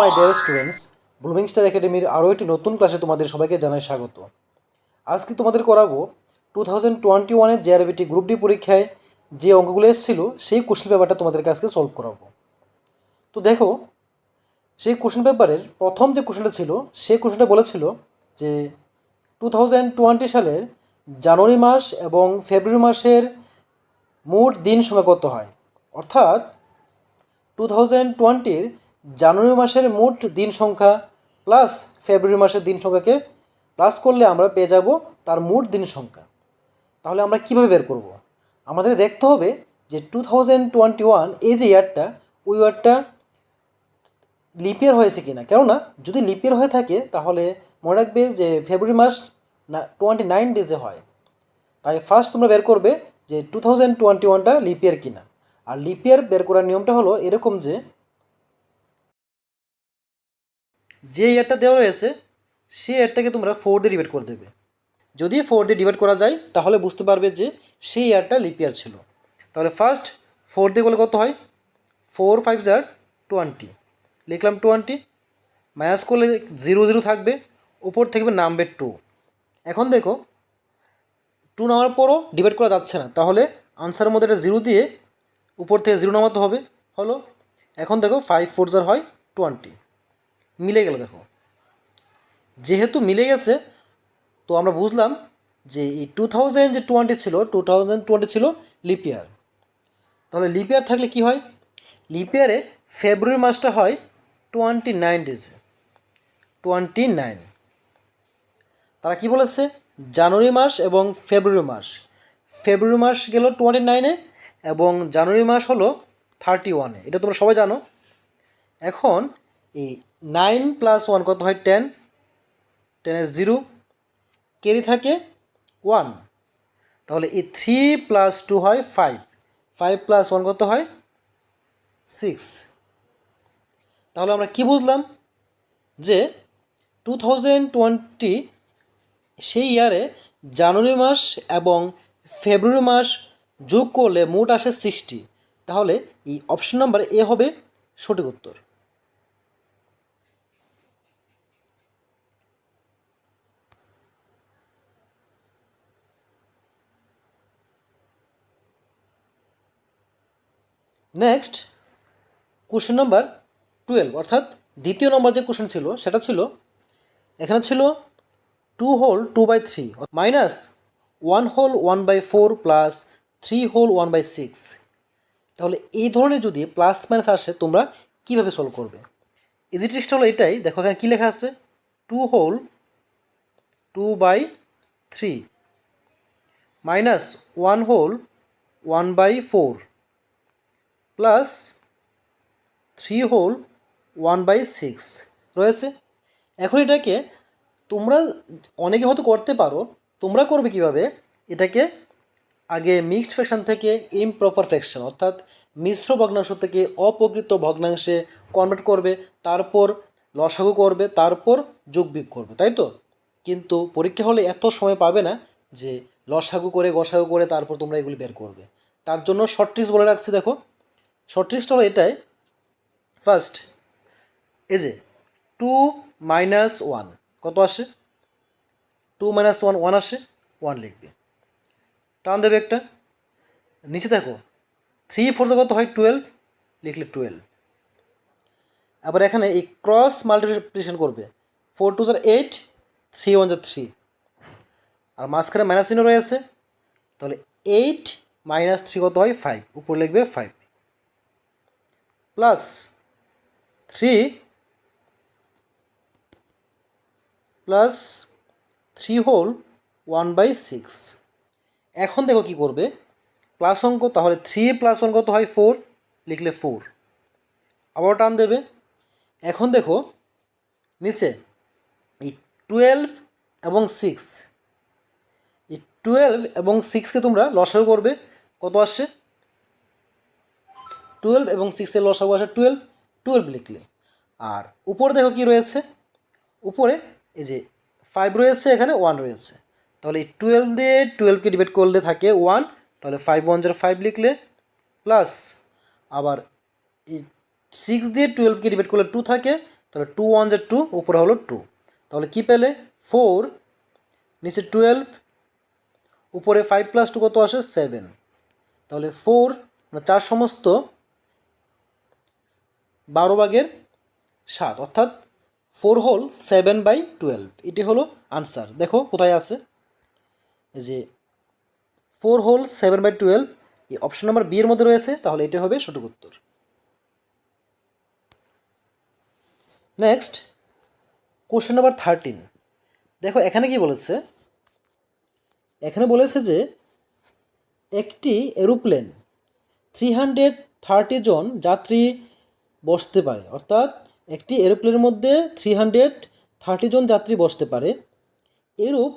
My dear students, blooming star একাডেমির আরও একটি নতুন ক্লাসে তোমাদের সবাইকে জানাই স্বাগত। আজকে তোমাদের করাবো 2021-এর জেআরবিটি গ্রুপ ডি পরীক্ষায় যে অঙ্কগুলো এসেছিলো সেই কোশ্চেন পেপারটা তোমাদেরকে আজকে সলভ করাবো। তো দেখো, সেই কোশ্চেন পেপারের প্রথম যে কোশ্চেনটা ছিল সেই কোশ্চেনটা বলেছিল যে 2020 সালের জানুয়ারি মাস এবং ফেব্রুয়ারি মাসের মোট দিন সংখ্যা কত হয়। অর্থাৎ 2020-র জানুয়ারি মাসের মোট দিন সংখ্যা প্লাস ফেব্রুয়ারি মাসের দিন সংখ্যাকে প্লাস করলে আমরা পেয়ে যাব তার মোট দিন সংখ্যা। তাহলে আমরা কীভাবে বের করব? আমাদের দেখতে হবে যে 2021 এই যে ইয়ারটা, ওই ইয়ারটা লিপ ইয়ার হয়েছে কি না। কেননা যদি লিপ ইয়ার হয়ে থাকে তাহলে মনে রাখবে যে ফেব্রুয়ারি মাস 29 ডেজে হয়। তাই ফার্স্ট তোমরা বের করবে যে 2021টা লিপ ইয়ার কিনা। আর লিপ ইয়ার বের করার নিয়মটা হলো এরকম যে ইয়ারটা দেওয়া রয়েছে সেই ইয়ারটাকে তোমরা 4 দিয়ে ডিভাইড করে দেবে। যদি 4 দিয়ে ডিভাইড করা যায় তাহলে বুঝতে পারবে যে সেই ইয়ারটা লিপ ইয়ার ছিল। তাহলে ফার্স্ট 4 দিয়ে করলে কত হয়? 4 5 = 20, লিখলাম 20, মাইনাস করলে 0 0 থাকবে, উপর থাকবে নাম্বার 2। এখন দেখো 2 নামার পরও ডিভাইড করা যাচ্ছে না, তাহলে আনসারের মধ্যে একটা 0 দিয়ে উপর থেকে 0 নামাতে হবে। হলো, এখন দেখো 5 4 হয় 20, মিলে গেল। দেখো যেহেতু মিলে গেছে তো আমরা বুঝলাম যে এই 2020 ছিল 2020 ছিল লিপ ইয়ার। তাহলে লিপ ইয়ার থাকলে কি হয়? লিপ ইয়ারে ফেব্রুয়ারি মাসটা হয় 29 ডেজে, 29। তারা কি বলেছে? জানুয়ারি মাস এবং ফেব্রুয়ারি মাস। ফেব্রুয়ারি মাস গেল 29-এ এবং জানুয়ারি মাস হলো 31-এ। এটা তোমরা সবাই জানো। এখন এই 9 + 1 কত হয়? 10, 10-এর 0, ক্যারি থাকে 1। তাহলে এই 3 + 2 হয় 5, 5 + 1 কত হয়? 6। তাহলে আমরা কি বুঝলাম? যে 2020 সেই ইয়ারে জানুয়ারি মাস এবং ফেব্রুয়ারি মাস যোগ করলে মোট আসে 60। তাহলে এই অপশন নাম্বার এ হবে সঠিক উত্তর। নেক্সট কোশ্চেন নাম্বার 12, অর্থাৎ দ্বিতীয় নম্বর যে কোশ্চেন ছিল সেটা ছিল, এখানে ছিল 2 whole 2/3 minus 1 whole 1/4 plus 3 whole 1/6। তাহলে এই ধরনের যদি প্লাস মাইনাস আসে তোমরা কীভাবে সলভ করবে? ইজি ট্রিক্সটা হলো এটাই। দেখো এখানে কী লেখা আছে? 2 whole 2/3 minus 1 whole 1/4 plus 3 whole 1/6 রয়েছে। এখন এটাকে তোমরা অনেকে হয়তো করতে পারো, তোমরা করবে কিভাবে? এটাকে আগে মিক্সড ফ্র্যাকশন থেকে ইমপ্রপার ফ্র্যাকশন অর্থাৎ মিশ্র ভগ্নাংশ থেকে অপ্রকৃত ভগ্নাংশে কনভার্ট করবে, তারপর লসাগু করবে, তারপর যোগবিয়োগ করবে, তাই তো? কিন্তু পরীক্ষা হলে এত সময় পাবে না যে লসাগু করে গসাগু করে তারপর তোমরা এগুলি বের করবে। তার জন্য শর্ট ট্রিক্স বলে রাখছি। দেখো শর্ট ট্রিক্সটা হলো এটাই। ফার্স্ট এই যে 2 - 1 কত আসে? 2 - 1 1 আসে, 1 লিখবে, টান দেবে একটা। নিচে দেখো 3 4 কত হয়? 12, লিখলে 12। আবার এখানে এই ক্রস মাল্টিপ্লিকেশন করবে, 4 2 = 8, 3 1 = 3, আর মাঝখানে মাইনাস চিহ্ন রয়েছে। তাহলে 8 - 3 কত হয়? 5, উপর লিখবে 5 প্লাস 3 প্লাস 3 হোল 1/6। এখন দেখো কি করবে? প্লাস অঙ্ক, তাহলে 3 + 1 কত হয়? 4, লিখলে 4, আবার টান দেবে। এখন দেখো নিচে এই 12 এবং 6, এই 12 এবং 6কে তোমরা লসাগু করবে, কত আসে? 12 এবং 6-এর লসাগু আসে 12, 12 লিখলে। আর উপরে দেখো কি রয়েছে? উপরে এই যে 5 রয়েছে, এখানে 1 রয়েছে। তাহলে এই 12 দিয়ে 12কে ডিভাইড করলে থাকে 1, তাহলে 5 1 = 5 লিখলে, প্লাস আবার এই 6 দিয়ে 12কে ডিভাইড করলে 2 থাকে, তো তাহলে 2 1 যে 2, উপরে হলো 2। তাহলে কি পেলে 4, নিচে 12, উপরে 5 + 2 কত আসে 7। তাহলে 4 মানে 4 সমস্ত 12/7, অর্থাৎ 4 হোল 7/12। এটি হলো আনসার। দেখো কোথায় আছে, এই যে 4 হোল 7/12 এই অপশন নাম্বার বি এর মধ্যে রয়েছে, তাহলে এটি হবে সঠিক উত্তর। Next question number 13। দেখো এখানে কি বলেছে, এখানে বলেছে যে একটি এরোপ্লেন 330 জন যাত্রী বসতে পারে, অর্থাৎ একটি এরোপ্লেনের মধ্যে 330 জন যাত্রী বসতে পারে। এরূপ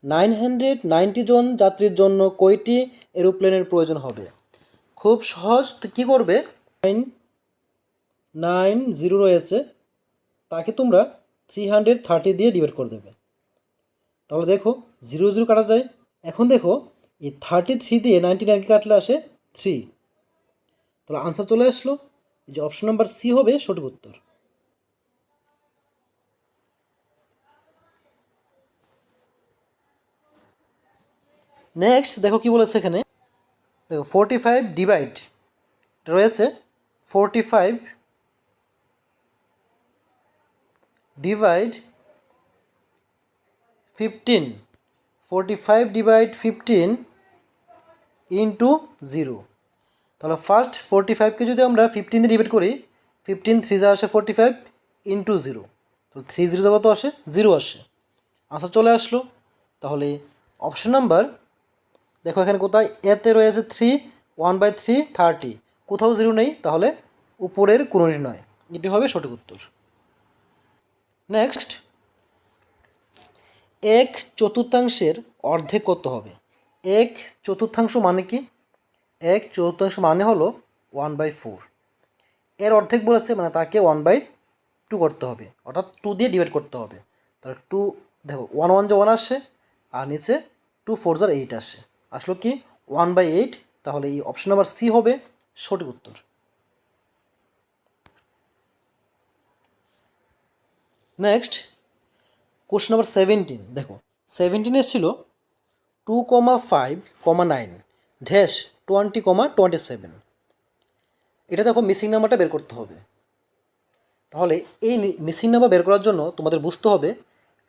990 জন যাত্রীর জন্য কয়টি এরোপ্লেনের প্রয়োজন হবে? খুব সহজ। তো কী করবে, 990 রয়েছে, তাকে তোমরা 330 দিয়ে ডিভাইড করে দেবে। তাহলে দেখো 0 0 কাটা যায়। এখন দেখো এই 33 দিয়ে 99 কাটলে আসে 3। তাহলে আনসার চলে আসলো, এই যে অপশন নাম্বার সি হবে সঠিক উত্তর। নেক্সট দেখো কি বলেছে এখানে, দেখো 45 ডিভাইড রয়েছে, 45 ডিভাইড 15, 45 ডিভাইড 15 ইন্টু 0। তাহলে ফার্স্ট 45কে যদি আমরা 15 দিয়ে ডিভাইড করি, 15 3 যা আসে 45 ইন্টু 0, তাহলে 3 0 কত আসে 0 আসে। আনসার চলে আসলো। তাহলে অপশন নাম্বার দেখো এখানে কোথায়, এতে রয়েছে 3, 1/3 30, কোথাও 0 নেই, তাহলে উপরের কোনোটি নয়, এটি হবে সঠিক উত্তর। নেক্সট 1/4 অর্ধেক কত হবে? 1/4 মানে কি? 1/4 মানে হলো 1/4। এর অর্ধেক বলেছে মানে তাকে 1/2 করতে হবে, অর্থাৎ 2 দিয়ে ডিভাইড করতে হবে। তাহলে 2 দেখো 1 1 যে 1 আসে, আর নিচে 2 4 যার 8 আসে, আসলো কি 1/8। তাহলে এই অপশন নাম্বার সি হবে সঠিক উত্তর। Next question number 17। দেখো 17 এসেছিল 2,5,9 ড্যাশ 20,27। এটা দেখো মিসিং নাম্বারটা বের করতে হবে। তাহলে এই মিসিং নাম্বার বের করার জন্য তোমাদের বুঝতে হবে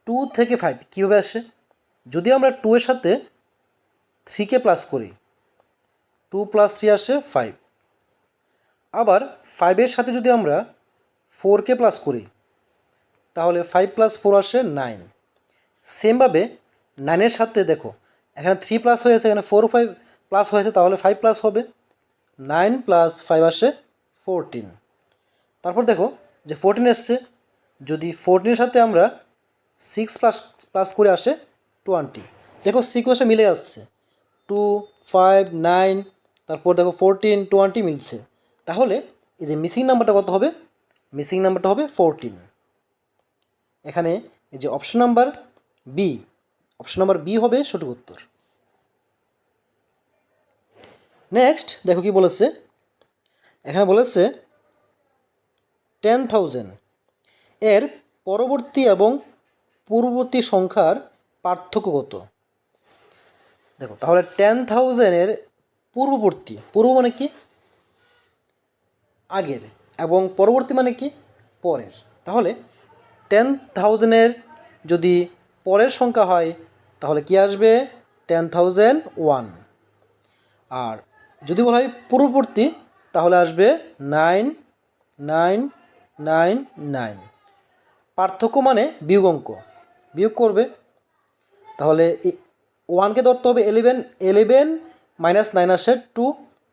2 থেকে 5 কীভাবে আসে। যদি আমরা 2 এর সাথে 3কে প্লাস করি, 2 + 3 আসে 5। আবার 5-এর সাথে যদি আমরা 4কে প্লাস করি, তাহলে 5 + 4 আসে 9। সেমভাবে 9-এর সাথে দেখো এখানে 3 প্লাস হয়েছে, এখানে 4 5 প্লাস হয়েছে, তাহলে 5 প্লাস হবে, 9 + 5 আসে 14। তারপর দেখো যে 14 এসছে, যদি 14-এর সাথে আমরা 6 প্লাস করে আসে 20। দেখো সিকোয়েন্সে মিলে আসছে, 2 5 9, তারপর দেখো 14 20 মিলছে। তাহলে এই যে মিসিং নাম্বারটা কত হবে? মিসিং নাম্বারটা হবে 14। এখানে এই যে option number B, option number B হবে সঠিক উত্তর। নেক্সট দেখো কি বলেছে, এখানে বলেছে 10,000 এর পরবর্তী এবং পূর্ববর্তী সংখ্যার পার্থক্য কত? দেখো তাহলে 10,000 এর পূর্ববর্তী, পূর্ব মানে কি আগের, এবং পরবর্তী মানে কি পরের। তাহলে 10,000 যদি পরের সংখ্যা হয় তাহলে কি আসবে 10,001। আর যদি বলা হয় পূর্ববর্তী তাহলে আসবে 9,9,9,9। পার্থক্য মানে বিয়োগ অঙ্ক, বিয়োগ করবে। তাহলে 1কে ধরতে হবে 11, 11 - 9 আসে 2,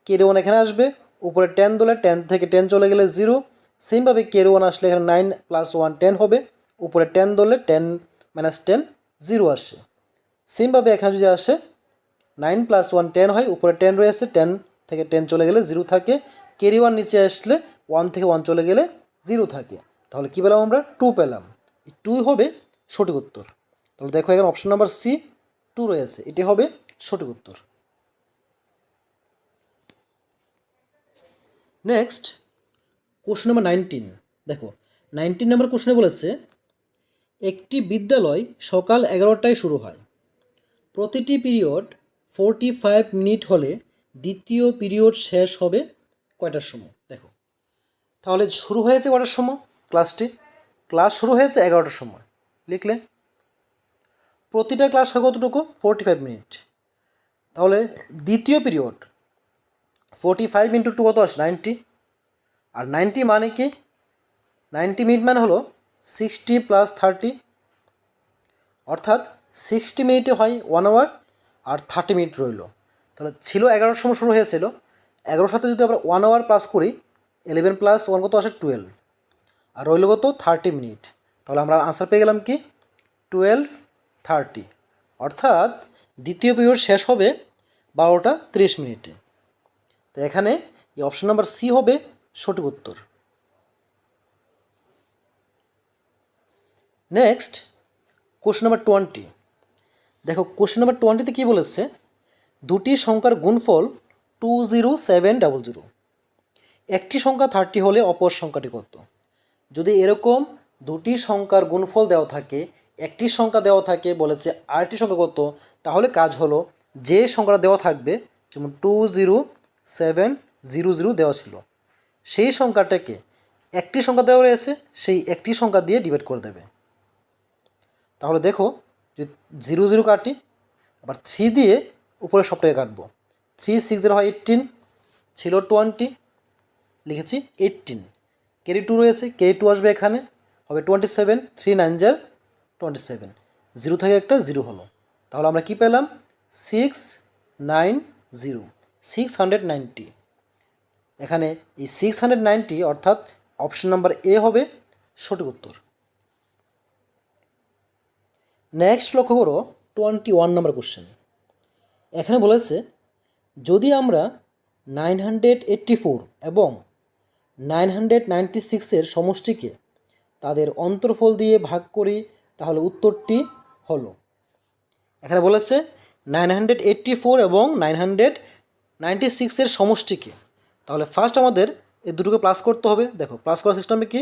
কেরি 1 এখানে আসবে, উপরে 10 ধরলে 10 থেকে 10 চলে গেলে 0। সেমভাবে কেরি 1 আসলে এখানে 9 + 1 10 হবে, উপরে 10 ধরলে 10 - 10 0 আসে। সেমভাবে এখানে যদি আসে 9 + 1 10 হয়, উপরে 10 রয়েছে, 10 থেকে 10 চলে গেলে 0 থাকে, কেরি 1 নিচে আসলে 1 থেকে 1 চলে গেলে 0 থাকে। তাহলে কী পেলাম আমরা? 2 পেলাম। এই 2 হবে সঠিক উত্তর। তাহলে দেখো এখানে অপশন নাম্বার সি 2 রয়েছে, এটি হবে সঠিক উত্তর। Next question number 19। দেখো 19 নম্বর কোশ্চেনে বলেছে একটি বিদ্যালয় সকাল 11টায় শুরু হয়, প্রতিটি পিরিয়ড 45 মিনিট হলে দ্বিতীয় পিরিয়ড শেষ হবে কয়টার সময়? দেখো তাহলে শুরু হয়েছে কটার সময় ক্লাস শুরু হয়েছে 11টার সময়, লিখলে প্রতিটা ক্লাস হয় কতটুকু 45 মিনিট, তাহলে দ্বিতীয় পিরিয়ড 45 ইন্টু 2 কত আসে 90, আর 90 মানে কি 90 মিনিট মানে হলো 60 প্লাস 30, অর্থাৎ 60 মিনিটে হয় 1 আওয়ার আর 30 মিনিট রইল। তাহলে ছিল 11টার সময় শুরু হয়েছিল, 11টার সাথে যদি আমরা 1 আওয়ার প্লাস করি 11 প্লাস 1 কত আসে 12, আর রইল কত 30 মিনিট। তাহলে আমরা আনসার পেয়ে গেলাম কি 12:30, অর্থাৎ দ্বিতীয় পিরিয়ড শেষ হবে 12টা 30 মিনিটে। তো এখানে এই অপশন নাম্বার সি হবে সঠিক উত্তর। Next question number 20। দেখো কোশ্চেন নাম্বার 20তে কী বলেছে, দুটি সংখ্যার গুণফল 20700, একটি সংখ্যা 30 হলে অপর সংখ্যাটি কত? যদি এরকম দুটি সংখ্যার গুণফল দেওয়া থাকে, একটি সংখ্যা দেওয়া থাকে, বলেছে আরেকটি সংখ্যা কত, তাহলে কাজ হলো যে সংখ্যাটা দেওয়া থাকবে, যেমন 20700 দেওয়া ছিল, সেই সংখ্যাটাকে একটি সংখ্যা দেওয়া রয়েছে সেই একটি সংখ্যা দিয়ে ডিভাইড করে দেবে। তাহলে দেখো যদি 0 কাটি, আবার 3 দিয়ে উপরে সবটাকে কাটবো, 3 6 হয় 18, ছিল 20, লিখেছি 18, কেরি 2 রয়েছে, কেরি 2 আসবে এখানে, হবে 27, 3 9 27, 0 থেকে একটা 0 হলো। তাহলে আমরা কি পেলাম 690, এখানে এই 690 অর্থাৎ অপশন নাম্বার এ হবে সঠিক উত্তর। নেক্সট লক্ষ্য করো 21 নম্বর কোশ্চেন। এখানে বলেছে যদি আমরা 984 এবং 996 সমষ্টিকে তাদের অন্তর্ফল দিয়ে ভাগ করি তাহলে উত্তরটি হলো, এখানে বলেছে 984 এবং 996 সমষ্টিকে, তাহলে ফার্স্ট আমাদের এই দুটোকে প্লাস করতে হবে। দেখো প্লাস করার সিস্টেমে কি,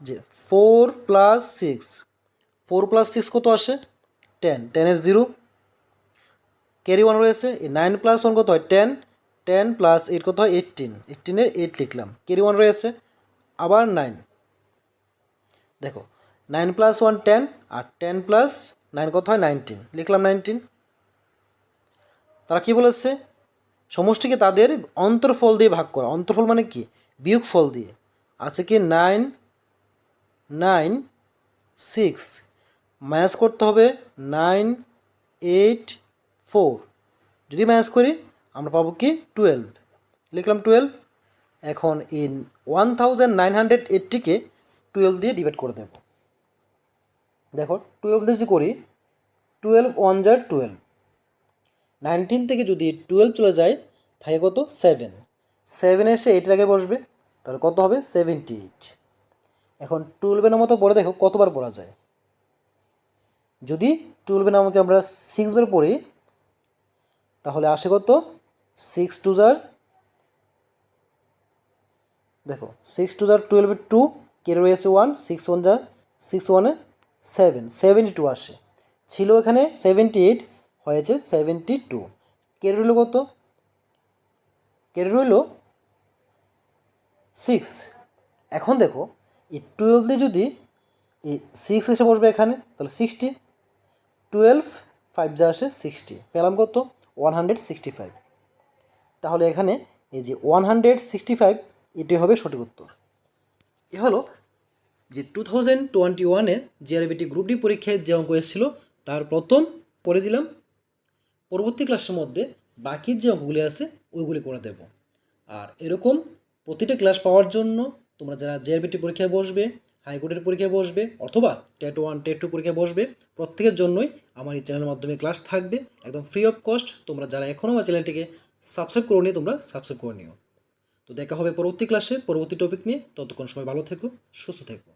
যে 4 + 6, 4 + 6 কত আসে 10, 10 0, ক্যারি 1 রয়েছে, 9 + 1 কত হয় 10, 10 + 8 কত হয় 18, 18 8 লিখলাম, ক্যারি 1 রয়েছে, আবার 9, দেখো 9 + 1 10, আর 10 + 9 কত হয় 19, লিখলাম 19। তারা কি বলেছে, সমষ্টিকে তাদের অন্তর্ফল দিয়ে ভাগ করা, অন্তর্ফল মানে কি বিয়োগফল দিয়ে, আছে কি 9 9 6, মাইনাস করতে হবে 9 8 4, যদি মাইনাস করি আমরা পাবো কি 12, লিখলাম 12। এখন ইন 1980কে 12 দিয়ে ডিভাইড করে দেব। দেখো 12 দিয়ে যদি করি 12 1 = 12, 19 থেকে যদি 12 চলে যায় থাকে কত 7, 7 এসে 8 আগে বসবে, তাহলে কত হবে 78। এখন 12 মতো পড়ে দেখো কতবার পড়া যায়, যদি 12 নামকে আমরা 6 বার পড়ি তাহলে আসে কত 6 2 * দেখো 6 2 * 12, 2 কে রয়েছে 1, 6 1 = 6 1 7, 72 আসে, ছিল এখানে 78 হয়েছে 72, কে রইল কত, কে রইল 6। এখন দেখো এই 12 দিয়ে যদি এই 6 এসে বসবে এখানে তাহলে 60, 12 5 যা আসে 60, পেলাম কত 165। তাহলে এখানে এই যে 165 এটি হবে সঠিক উত্তর। এ হলো যে 2021-এর জিআরবিটি গ্রুপ ডি পরীক্ষায় যে অঙ্ক এসেছিল তার প্রথম করে দিলাম, পরবর্তী ক্লাসের মধ্যে বাকি যে অঙ্কগুলি আছে ওইগুলি করে দেব। আর এরকম প্রতিটা ক্লাস পাওয়ার জন্য তোমরা যারা জিআরবিটি পরীক্ষায় বসবে, হাইকোর্টের পরীক্ষায় বসবে অথবা টেট 1 টেট 2 পরীক্ষায় বসবে, প্রত্যেকের জন্যই আমার এই চ্যানেলের মাধ্যমে ক্লাস থাকবে একদম ফ্রি অফ কস্ট। তোমরা যারা এখনও আমার চ্যানেলটিকে সাবস্ক্রাইব করো নি তোমরা সাবস্ক্রাইব করে নিও। তো দেখা হবে পরবর্তী ক্লাসে পরবর্তী টপিক নিয়ে, ততক্ষণ সময় ভালো থেকো, সুস্থ থেকো।